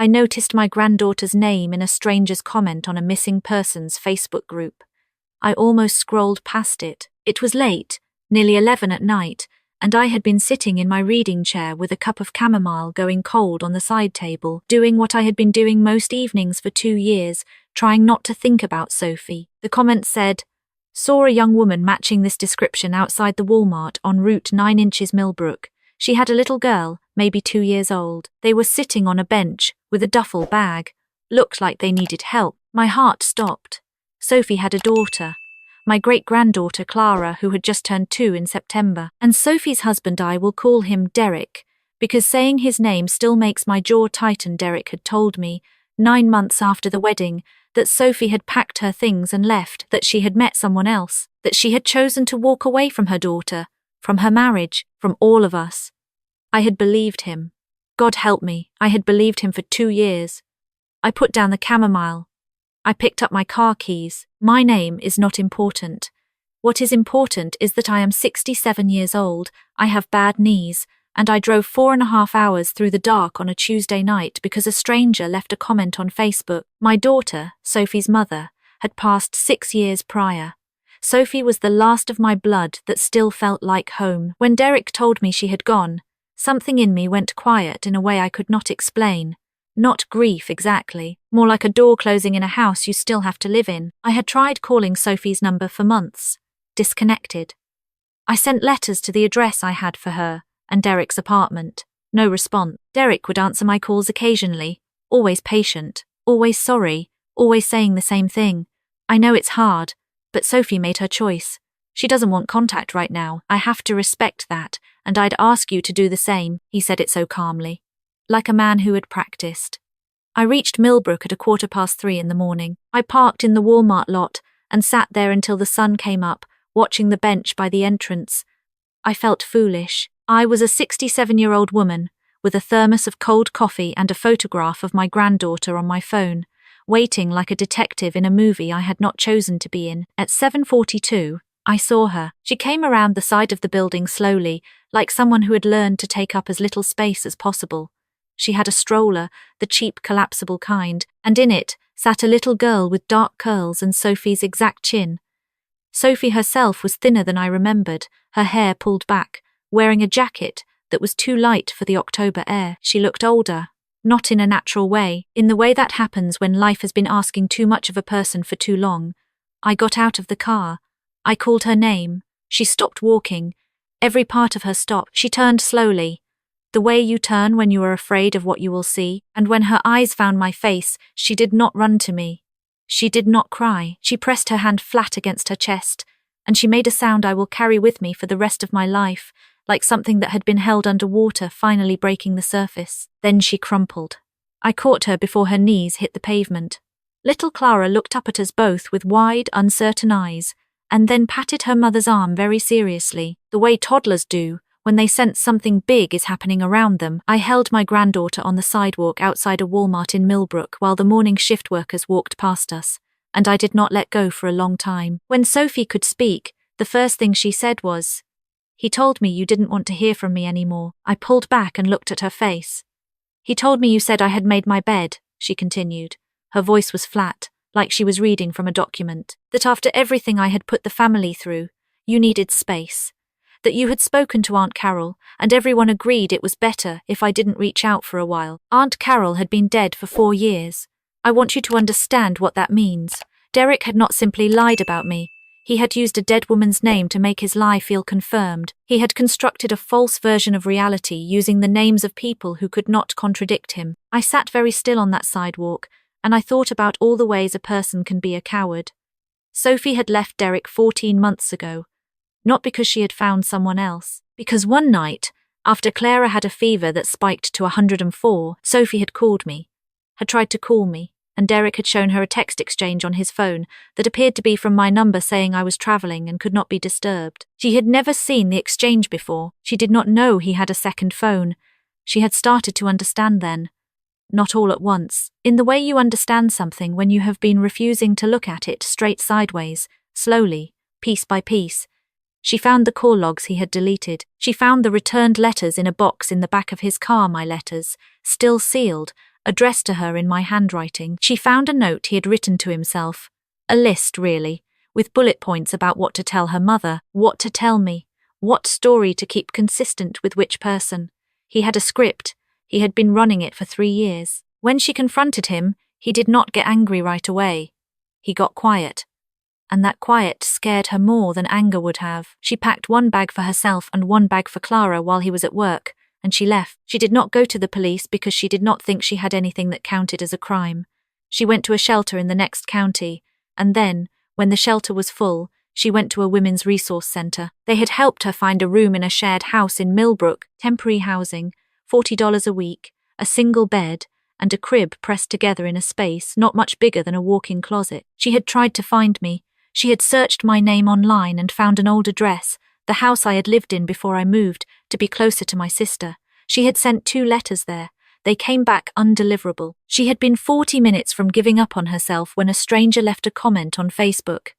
I noticed my granddaughter's name in a stranger's comment on a missing persons Facebook group. I almost scrolled past it. It was late, nearly 11 at night, and I had been sitting in my reading chair with a cup of chamomile going cold on the side table, doing what I had been doing most evenings for 2 years, trying not to think about Sophie. The comment said, "Saw a young woman matching this description outside the Walmart on Route 9 inches Millbrook. She had a little girl, maybe 2 years old. They were sitting on a bench with a duffel bag. Looked like they needed help." My heart stopped. Sophie had a daughter, my great-granddaughter Clara, who had just turned 2 in September. And Sophie's husband, I will call him Derek, because saying his name still makes my jaw tighten. Derek had told me, 9 months after the wedding, that Sophie had packed her things and left, that she had met someone else, that she had chosen to walk away from her daughter, from her marriage, from all of us. I had believed him. God help me, I had believed him for 2 years. I put down the chamomile. I picked up my car keys. My name is not important. What is important is that I am 67 years old, I have bad knees, and I drove 4.5 hours through the dark on a Tuesday night because a stranger left a comment on Facebook. My daughter, Sophie's mother, had passed 6 years prior. Sophie was the last of my blood that still felt like home. When Derek told me she had gone, something in me went quiet in a way I could not explain. Not grief exactly, more like a door closing in a house you still have to live in. I had tried calling Sophie's number for months. Disconnected. I sent letters to the address I had for her and Derek's apartment. No response. Derek would answer my calls occasionally, always patient, always sorry, always saying the same thing. I know it's hard, but Sophie made her choice. She doesn't want contact right now. I have to respect that, and I'd ask you to do the same. He said it so calmly, like a man who had practiced. I reached Millbrook at 3:15 in the morning. I parked in the Walmart lot and sat there until the sun came up, watching the bench by the entrance. I felt foolish. I was a 67-year-old woman, with a thermos of cold coffee and a photograph of my granddaughter on my phone, waiting like a detective in a movie I had not chosen to be in. At 7:42, I saw her. She came around the side of the building slowly, like someone who had learned to take up as little space as possible. She had a stroller, the cheap collapsible kind, and in it sat a little girl with dark curls and Sophie's exact chin. Sophie herself was thinner than I remembered, her hair pulled back, wearing a jacket that was too light for the October air. She looked older, not in a natural way, in the way that happens when life has been asking too much of a person for too long. I got out of the car. I called her name. She stopped walking. Every part of her stopped. She turned slowly, the way you turn when you are afraid of what you will see, and when her eyes found my face, she did not run to me. She did not cry. She pressed her hand flat against her chest, and she made a sound I will carry with me for the rest of my life, like something that had been held under water finally breaking the surface. Then she crumpled. I caught her before her knees hit the pavement. Little Clara looked up at us both with wide, uncertain eyes, and then patted her mother's arm very seriously, the way toddlers do when they sense something big is happening around them. I held my granddaughter on the sidewalk outside a Walmart in Millbrook while the morning shift workers walked past us, and I did not let go for a long time. When Sophie could speak, the first thing she said was, "He told me you didn't want to hear from me anymore." I pulled back and looked at her face. "He told me you said I had made my bed," she continued. Her voice was flat, like she was reading from a document. "That after everything I had put the family through, you needed space. That you had spoken to Aunt Carol, and everyone agreed it was better if I didn't reach out for a while. Aunt Carol had been dead for 4 years. I want you to understand what that means. Derek had not simply lied about me. He had used a dead woman's name to make his lie feel confirmed. He had constructed a false version of reality using the names of people who could not contradict him." I sat very still on that sidewalk, and I thought about all the ways a person can be a coward. Sophie had left Derek 14 months ago. Not because she had found someone else. Because one night, after Clara had a fever that spiked to 104, Sophie had called me, had tried to call me, and Derek had shown her a text exchange on his phone that appeared to be from my number saying I was travelling and could not be disturbed. She had never seen the exchange before. She did not know he had a second phone. She had started to understand then. Not all at once. In the way you understand something when you have been refusing to look at it straight sideways, slowly, piece by piece. She found the call logs he had deleted. She found the returned letters in a box in the back of his car, my letters, still sealed, addressed to her in my handwriting. She found a note he had written to himself. A list, really, with bullet points about what to tell her mother, what to tell me, what story to keep consistent with which person. He had a script. He had been running it for 3 years. When she confronted him, he did not get angry right away. He got quiet. And that quiet scared her more than anger would have. She packed 1 bag for herself and 1 bag for Clara while he was at work, and she left. She did not go to the police because she did not think she had anything that counted as a crime. She went to a shelter in the next county, and then, when the shelter was full, she went to a women's resource center. They had helped her find a room in a shared house in Millbrook, temporary housing, $40 a week, a single bed, and a crib pressed together in a space not much bigger than a walk-in closet. She had tried to find me. She had searched my name online and found an old address, the house I had lived in before I moved, to be closer to my sister. She had sent 2 letters there. They came back undeliverable. She had been 40 minutes from giving up on herself when a stranger left a comment on Facebook.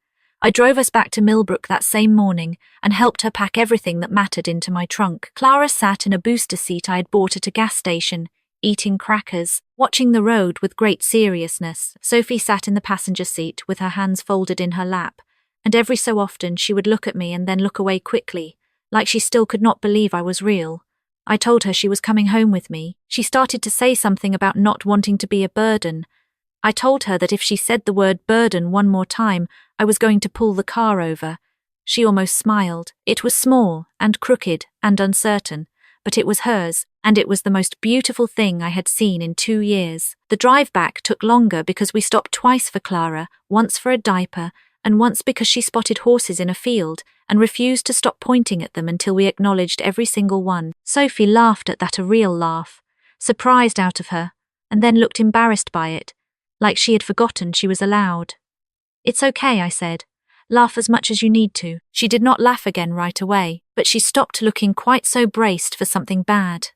I drove us back to Millbrook that same morning and helped her pack everything that mattered into my trunk. Clara sat in a booster seat I had bought at a gas station, eating crackers, watching the road with great seriousness. Sophie sat in the passenger seat with her hands folded in her lap, and every so often she would look at me and then look away quickly, like she still could not believe I was real. I told her she was coming home with me. She started to say something about not wanting to be a burden. I told her that if she said the word burden 1 more time, I was going to pull the car over. She almost smiled. It was small and crooked and uncertain, but it was hers, and it was the most beautiful thing I had seen in 2 years. The drive back took longer because we stopped twice for Clara, once for a diaper, and once because she spotted horses in a field and refused to stop pointing at them until we acknowledged every single one. Sophie laughed at that, a real laugh, surprised out of her, and then looked embarrassed by it, like she had forgotten she was allowed. "It's okay," I said. "Laugh as much as you need to." She did not laugh again right away, but she stopped looking quite so braced for something bad.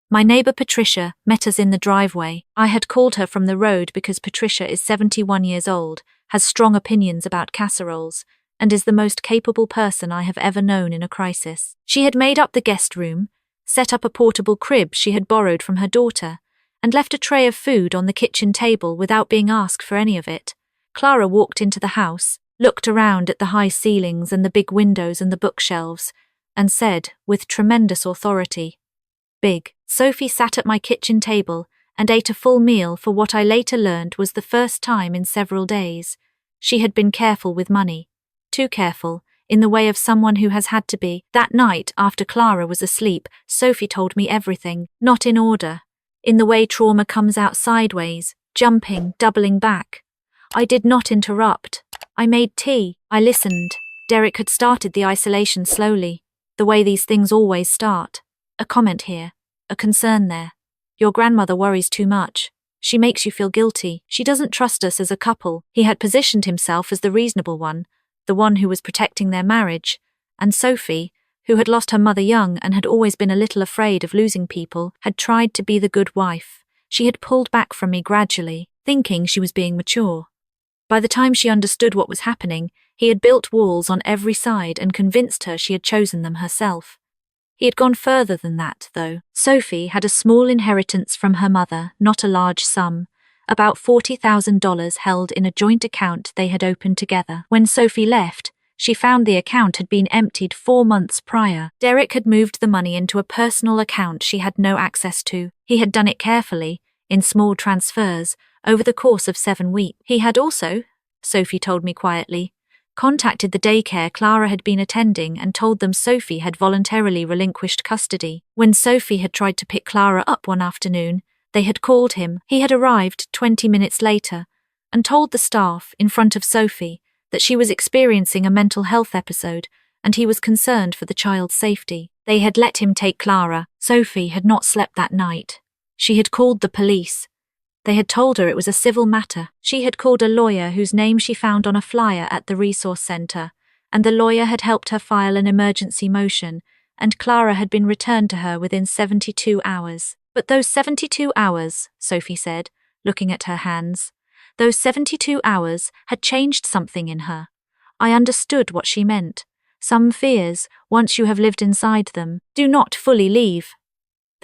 My neighbor Patricia met us in the driveway. I had called her from the road because Patricia is 71 years old, has strong opinions about casseroles, and is the most capable person I have ever known in a crisis. She had made up the guest room, set up a portable crib she had borrowed from her daughter, and left a tray of food on the kitchen table without being asked for any of it. Clara walked into the house, looked around at the high ceilings and the big windows and the bookshelves, and said, with tremendous authority, "Big." Sophie sat at my kitchen table and ate a full meal for what I later learned was the first time in several days. She had been careful with money. Too careful, in the way of someone who has had to be. That night, after Clara was asleep, Sophie told me everything, not in order, in the way trauma comes out sideways, jumping, doubling back. I did not interrupt. I made tea. I listened. Derek had started the isolation slowly, the way these things always start. A comment here, a concern there. Your grandmother worries too much. She makes you feel guilty. She doesn't trust us as a couple. He had positioned himself as the reasonable one, the one who was protecting their marriage. And Sophie, who had lost her mother young and had always been a little afraid of losing people, had tried to be the good wife. She had pulled back from me gradually, thinking she was being mature. By the time she understood what was happening, he had built walls on every side and convinced her she had chosen them herself. He had gone further than that, though. Sophie had a small inheritance from her mother, not a large sum, about $40,000 held in a joint account they had opened together. When Sophie left, she found the account had been emptied 4 months prior. Derek had moved the money into a personal account she had no access to. He had done it carefully, in small transfers, over the course of 7 weeks. He had also, Sophie told me quietly, contacted the daycare Clara had been attending and told them Sophie had voluntarily relinquished custody. When Sophie had tried to pick Clara up one afternoon, they had called him. He had arrived 20 minutes later and told the staff, in front of Sophie, that she was experiencing a mental health episode and he was concerned for the child's safety. They had let him take Clara. Sophie had not slept that night. She had called the police. They had told her it was a civil matter. She had called a lawyer whose name she found on a flyer at the resource center, and the lawyer had helped her file an emergency motion, and Clara had been returned to her within 72 hours. But those 72 hours, Sophie said, looking at her hands, those 72 hours had changed something in her. I understood what she meant. Some fears, once you have lived inside them, do not fully leave.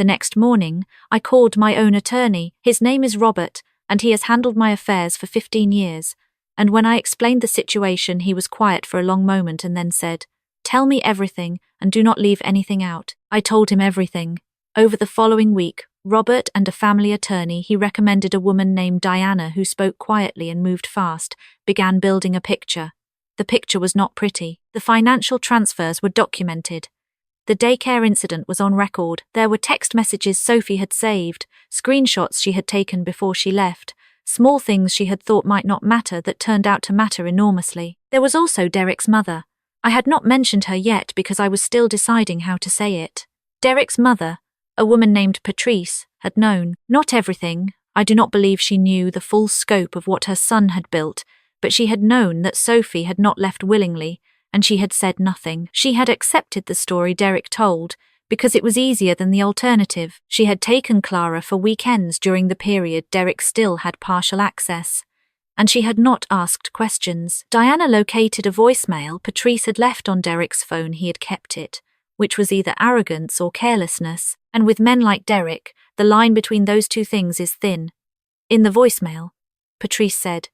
The next morning, I called my own attorney. His name is Robert, and he has handled my affairs for 15 years. And when I explained the situation, he was quiet for a long moment and then said, "Tell me everything, and do not leave anything out." I told him everything. Over the following week, Robert and a family attorney he recommended a woman named Diana who spoke quietly and moved fast, began building a picture. The picture was not pretty. The financial transfers were documented. The daycare incident was on record. There were text messages Sophie had saved, screenshots she had taken before she left, small things she had thought might not matter that turned out to matter enormously. There was also Derek's mother. I had not mentioned her yet because I was still deciding how to say it. Derek's mother, a woman named Patrice, had known. Not everything. I do not believe she knew the full scope of what her son had built, but she had known that Sophie had not left willingly, and she had said nothing. She had accepted the story Derek told, because it was easier than the alternative. She had taken Clara for weekends during the period Derek still had partial access, and she had not asked questions. Diana located a voicemail Patrice had left on Derek's phone. He had kept it, which was either arrogance or carelessness, and with men like Derek, the line between those two things is thin. In the voicemail, Patrice said,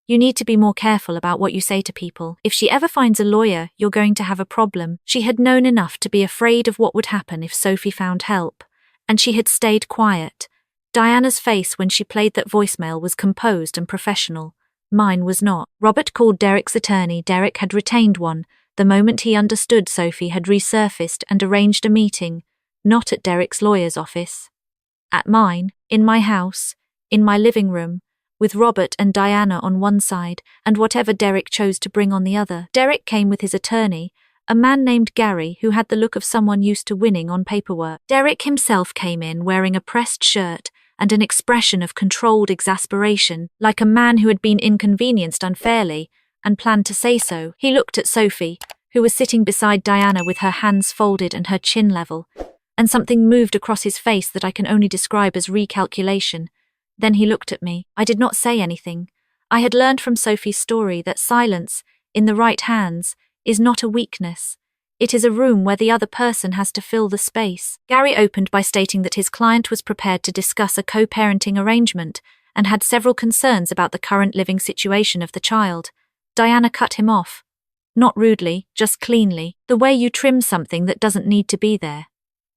"You need to be more careful about what you say to people. If she ever finds a lawyer, you're going to have a problem." She had known enough to be afraid of what would happen if Sophie found help, and she had stayed quiet. Diana's face when she played that voicemail was composed and professional. Mine was not. Robert called Derek's attorney. Derek had retained one. The moment he understood Sophie had resurfaced and arranged a meeting, not at Derek's lawyer's office. At mine, in my house, in my living room, with Robert and Diana on one side, and whatever Derek chose to bring on the other. Derek came with his attorney, a man named Gary who had the look of someone used to winning on paperwork. Derek himself came in wearing a pressed shirt and an expression of controlled exasperation, like a man who had been inconvenienced unfairly and planned to say so. He looked at Sophie, who was sitting beside Diana with her hands folded and her chin level, and something moved across his face that I can only describe as recalculation. Then he looked at me. I did not say anything. I had learned from Sophie's story that silence, in the right hands, is not a weakness. It is a room where the other person has to fill the space. Gary opened by stating that his client was prepared to discuss a co-parenting arrangement and had several concerns about the current living situation of the child. Diana cut him off. Not rudely, just cleanly. "The way you trim something that doesn't need to be there."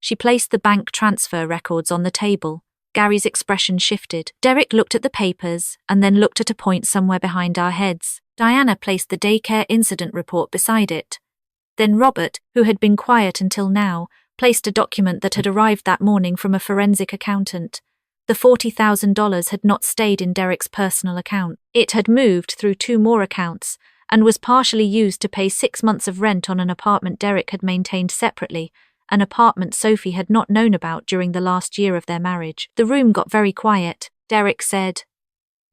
She placed the bank transfer records on the table. Gary's expression shifted. Derek looked at the papers and then looked at a point somewhere behind our heads. Diana placed the daycare incident report beside it. Then Robert, who had been quiet until now, placed a document that had arrived that morning from a forensic accountant. The $40,000 had not stayed in Derek's personal account. It had moved through 2 more accounts and was partially used to pay 6 months of rent on an apartment Derek had maintained separately, an apartment Sophie had not known about during the last year of their marriage. The room got very quiet. Derek said,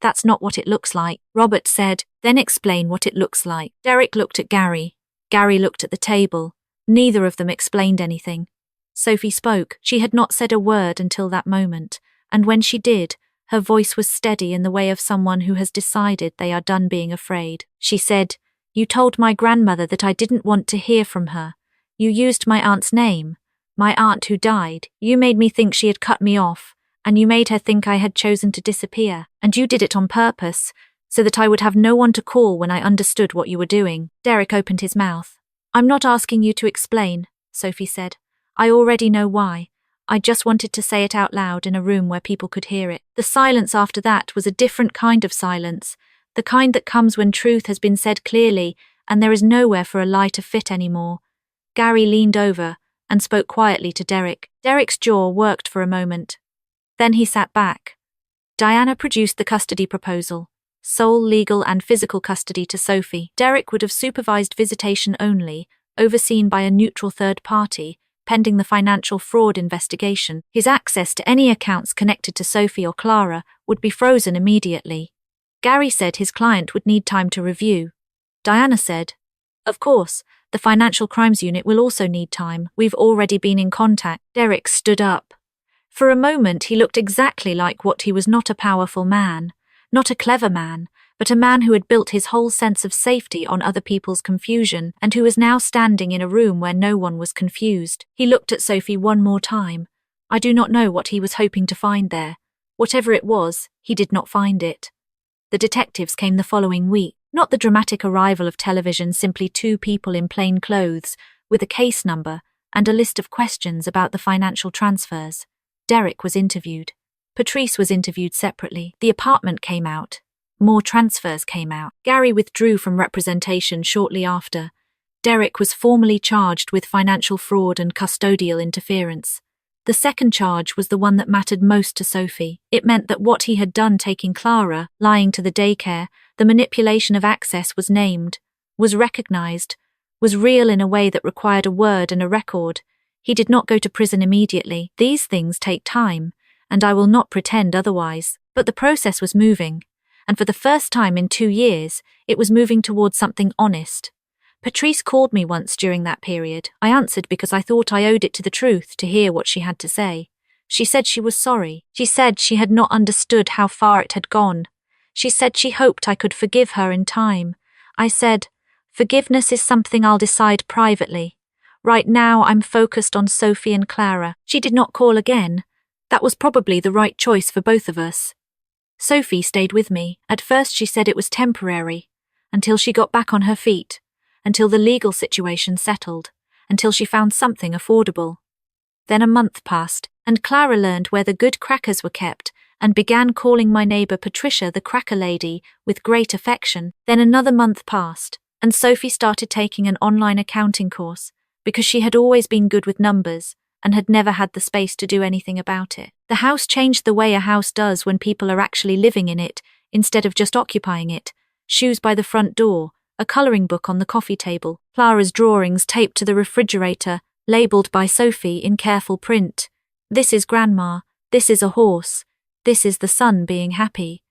"That's not what it looks like." Robert said, "Then explain what it looks like." Derek looked at Gary. Gary looked at the table. Neither of them explained anything. Sophie spoke. She had not said a word until that moment, and when she did, her voice was steady in the way of someone who has decided they are done being afraid. She said, "You told my grandmother that I didn't want to hear from her. You used my aunt's name, my aunt who died. You made me think she had cut me off, and you made her think I had chosen to disappear. And you did it on purpose, so that I would have no one to call when I understood what you were doing." Derek opened his mouth. "I'm not asking you to explain," Sophie said. "I already know why. I just wanted to say it out loud in a room where people could hear it." The silence after that was a different kind of silence, the kind that comes when truth has been said clearly and there is nowhere for a lie to fit anymore. Gary leaned over and spoke quietly to Derek. Derek's jaw worked for a moment. Then he sat back. Diana produced the custody proposal, sole legal and physical custody to Sophie. Derek would have supervised visitation only, overseen by a neutral third party, pending the financial fraud investigation. His access to any accounts connected to Sophie or Clara would be frozen immediately. Gary said his client would need time to review. Diana said, "Of course, the Financial Crimes Unit will also need time. We've already been in contact." Derek stood up. For a moment he looked exactly like what he was: not a powerful man, not a clever man, but a man who had built his whole sense of safety on other people's confusion and who was now standing in a room where no one was confused. He looked at Sophie one more time. I do not know what he was hoping to find there. Whatever it was, he did not find it. The detectives came the following week. Not the dramatic arrival of television, simply two people in plain clothes, with a case number and a list of questions about the financial transfers. Derek was interviewed. Patrice was interviewed separately. The apartment came out. More transfers came out. Gary withdrew from representation shortly after. Derek was formally charged with financial fraud and custodial interference. The second charge was the one that mattered most to Sophie. It meant that what he had done taking Clara, lying to the daycare, the manipulation of access was named, was recognized, was real in a way that required a word and a record. He did not go to prison immediately. These things take time, and I will not pretend otherwise. But the process was moving, and for the first time in 2 years, it was moving towards something honest. Patrice called me once during that period. I answered because I thought I owed it to the truth to hear what she had to say. She said she was sorry. She said she had not understood how far it had gone. She said she hoped I could forgive her in time. I said, forgiveness is something I'll decide privately. Right now I'm focused on Sophie and Clara. She did not call again. That was probably the right choice for both of us. Sophie stayed with me. At first she said it was temporary, until she got back on her feet, until the legal situation settled, until she found something affordable. Then a month passed, and Clara learned where the good crackers were kept, and began calling my neighbour Patricia the cracker lady with great affection. Then another month passed, and Sophie started taking an online accounting course, because she had always been good with numbers, and had never had the space to do anything about it. The house changed the way a house does when people are actually living in it, instead of just occupying it. Shoes by the front door, a colouring book on the coffee table, Clara's drawings taped to the refrigerator, labelled by Sophie in careful print. This is Grandma, this is a horse, this is the sun being happy.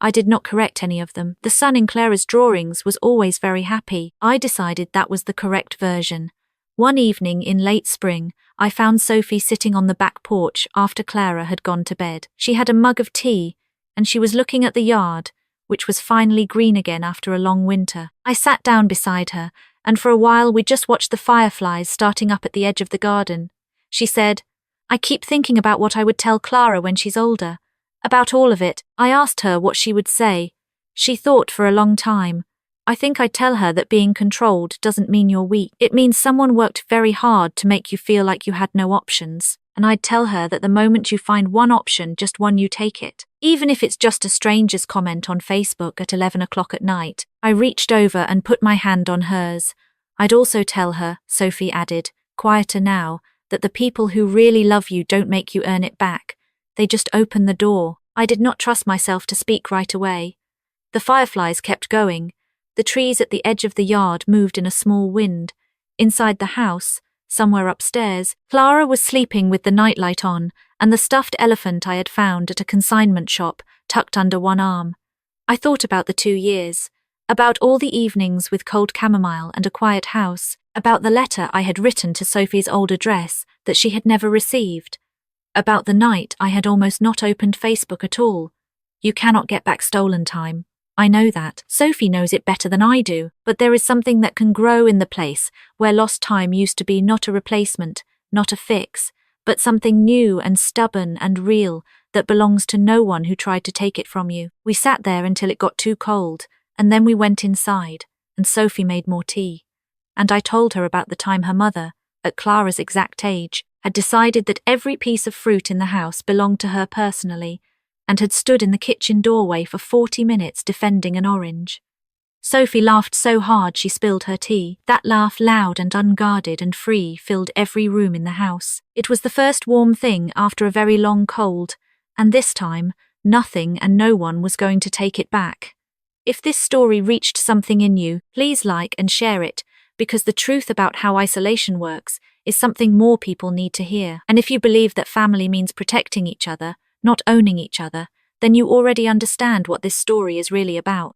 I did not correct any of them. The sun in Clara's drawings was always very happy. I decided that was the correct version. One evening in late spring, I found Sophie sitting on the back porch after Clara had gone to bed. She had a mug of tea, and she was looking at the yard, which was finally green again after a long winter. I sat down beside her, and for a while we just watched the fireflies starting up at the edge of the garden. She said, I keep thinking about what I would tell Clara when she's older. About all of it. I asked her what she would say. She thought for a long time. I think I'd tell her that being controlled doesn't mean you're weak. It means someone worked very hard to make you feel like you had no options. And I'd tell her that the moment you find one option, just one, you take it. Even if it's just a stranger's comment on Facebook at 11 o'clock at night. I reached over and put my hand on hers. I'd also tell her, Sophie added, quieter now, that the people who really love you don't make you earn it back. They just open the door. I did not trust myself to speak right away. The fireflies kept going. The trees at the edge of the yard moved in a small wind. Inside the house, somewhere upstairs, Clara was sleeping with the nightlight on, and the stuffed elephant I had found at a consignment shop tucked under one arm. I thought about the 2 years, about all the evenings with cold chamomile and a quiet house, about the letter I had written to Sophie's old address that she had never received, about the night I had almost not opened Facebook at all. You cannot get back stolen time. I know that. Sophie knows it better than I do, but there is something that can grow in the place where lost time used to be not a replacement, not a fix, but something new and stubborn and real that belongs to no one who tried to take it from you. We sat there until it got too cold, and then we went inside, and Sophie made more tea. And I told her about the time her mother, at Clara's exact age, had decided that every piece of fruit in the house belonged to her personally, and had stood in the kitchen doorway for 40 minutes defending an orange. Sophie laughed so hard she spilled her tea. That laugh, loud and unguarded and free, filled every room in the house. It was the first warm thing after a very long cold, and this time, nothing and no one was going to take it back. If this story reached something in you, please like and share it, because the truth about how isolation works is something more people need to hear. And if you believe that family means protecting each other, not owning each other, then you already understand what this story is really about.